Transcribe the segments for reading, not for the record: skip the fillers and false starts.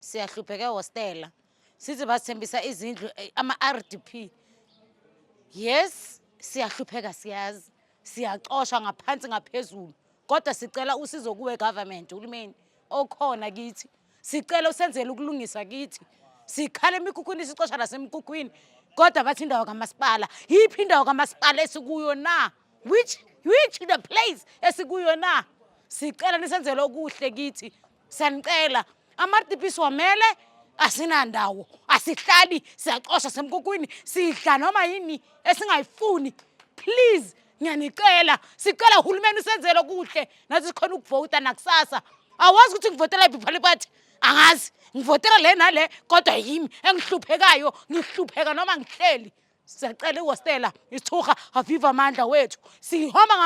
siyahlupheka ehostela size basithembisa izindlu ama-RDP. Yes, siyahlupheka siyazi, siyacosha ngaphansi ngaphezulu, kodwa sicela usizo kuwe government, uhulumeni okhona kithi. Sicela usenzele ukulungisa kithi. Sikhala emikukwini sicosha nasemikukwini, kodwa bathi indawo kamasipala. Yiphi indawo kamasipala esikuyo na? Which the place esikuyo na? Sicela nisenzele okuhle kithi. Siyanicela. Ama-RDP siwamele asinandawo, asihlali, siyacosha semkukwini, sidla noma yini esingayifuni. Please, ngiyanicela, sicela uhulumeni usenzele okuhle, nathi sikhona ukuvota nakusasa. Awazi ukuthi ngivotela ibhipha bathi, angazi, ngivotela le nale, kodwa yimi engihluphekayo, ngihlupheka noma ngihleli. Siyacela ihostela, isithuha, aviva amandla wethu. Sihoma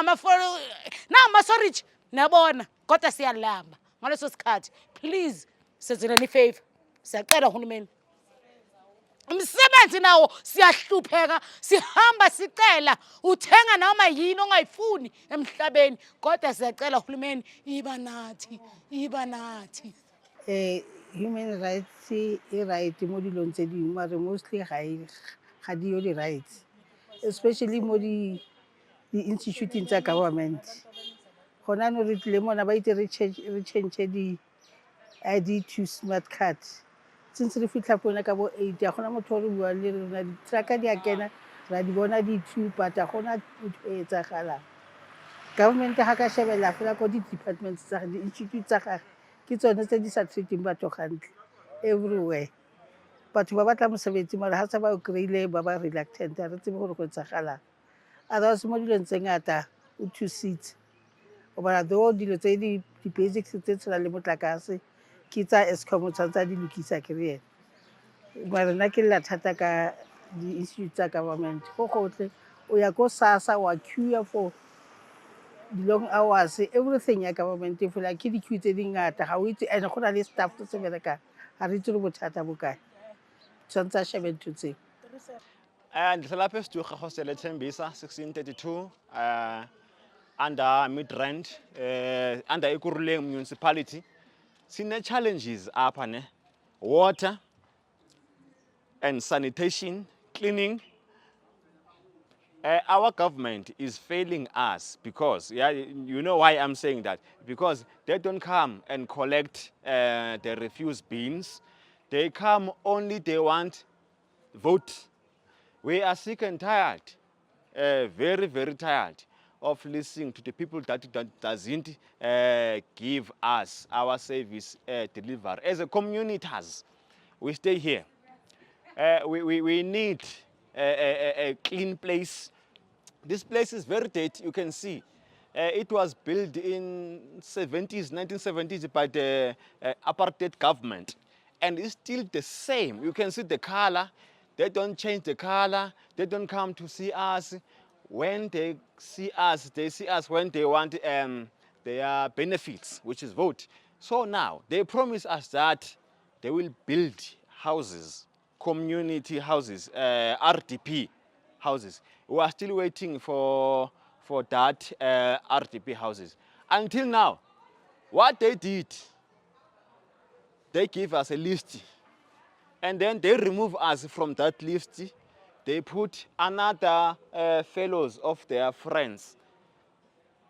nangama-sorry, nabona, kodwa siyalamba ngaleso sikhathi. Please, senzeleni ifavor. Siyacela uhulumeni. Umsebenzi nawo siyahlupheka, sihamba sicela, uthenga noma yini ongayifuni emhlabeni, kodwa siyacela uhulumeni iba nathi. Human rights right mo dilong tse dingwe mare mostly ga di yo di-rights, especially mo di-instituting tsa government. Gona no re tlile mona ba itse re change di-ID to smart card. Since re fitlha pona ka bo 8 ga gona motho o re buang le rona, di-trucka di a kena ra di bona di-two, but ga gona ntho e etsagalang. Government ga ka shebela fela ko di-departments tsa di-institute tsa gage ke tsone tse di sa treating batho gantle everywhere. Batho ba batla mosebetsi mara ga se ba o kry-ile ba ba reluctant, a re tsebe gore go etsagalang. Otherwise mo dilong tse ngata o thusitse o bona though dilo tse di-basics tse tshwanang le motlakase ke tsa Eskom tshwanetse a di lokisa ke re ene. Mara nna ke lela thata ka di-institute tsa government go gotlhe o ya ko SASSA wa queue for di-long hours, everything ya government e fola ke di-queue tse dingata ga o itse, and go na le staff se se berekang ga re itse re bothata bokae, tshwanetse a shebe ntho tseo. Ndihlala apha eSidurha hostel eThembisa 1632 under Midrand under Ekurhuleni municipality. Sine-challenges apha ne, water and sanitation, cleaning. Our government is failing us because, you know why I'm saying that? Because they don't come and collect the refuse bins. They come only, they want vote. We are sick and tired, very, very tired of listening to the people that doesn't give us our service delivery. As a communities, we stay here. We need a clean place. This place is very dirty, you can see. It was built in 1970s by the apartheid government. And it's still the same. You can see the color. They don't change the color. They don't come to see us. When they see us when they want their benefits, which is vote. So now, they promise us that they will build houses, community houses, RDP houses. We are still waiting for that RDP houses. Until now, what they did, they give us a list, and then they remove us from that list. They put another fellows of their friends.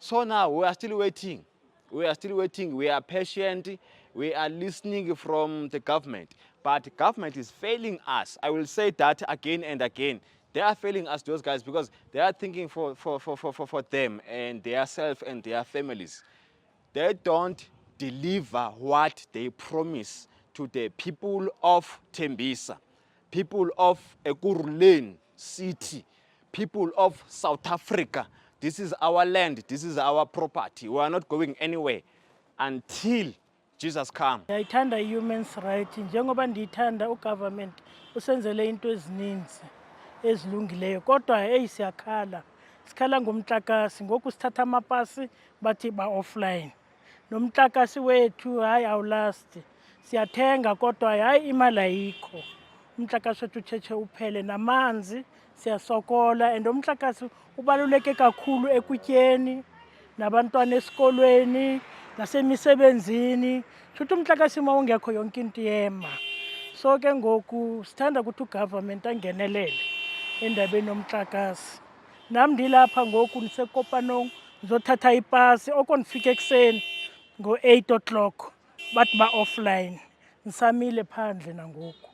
So now we are still waiting. We are patient. We are listening from the government. But the government is failing us. I will say that again and again. They are failing us, those guys, because they are thinking for them and their self and their families. They don't deliver what they promise to the people of Tembisa, people of Ekurhuleni City, people of South Africa. This is our land, this is our property. We are not going anywhere until Jesus comes. Ndiyayithanda i-human rights njengoba ndiyithanda ugovernment usenzele into ezininzi ezilungileyo, kodwa hey siyakhala. Sikhala ngomtlakasi, ngoku sithatha amapasi bathi ba-offline. Nomtlakasi wethu hayi awulasti. Siyathenga kodwa hayi imali ayikho. Umtlakasi wethu utshetshe uphele, namanzi siyasokola, and umtlakasi ubaluleke kakhulu ekutyeni, nabantwana esikolweni, nasemisebenzini. Shuthi umtlakase uma ungekho yonke into iyema. So ke ngoku sithanda ukuthi ugovernment angenelele endabeni yomtlakase. Nam ndilapha ngoku ndiseKopanong ndizothatha ipasi oko ndifike ekuseni ngo-8 o'clock bathi ba-offline. Ndisamile phandle nangoku.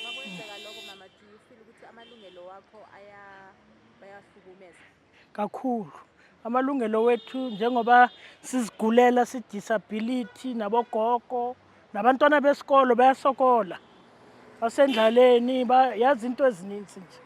Makwenzeka lokho mama, do you feel ukuthi amalungelo wakho bayahlukumeza? Kakhulu. Amalungelo wethu njengoba sizigulela sidisability nabogogo nabantwana besikolo bayasokola. Basendlaleni yazi into ezininzi nje.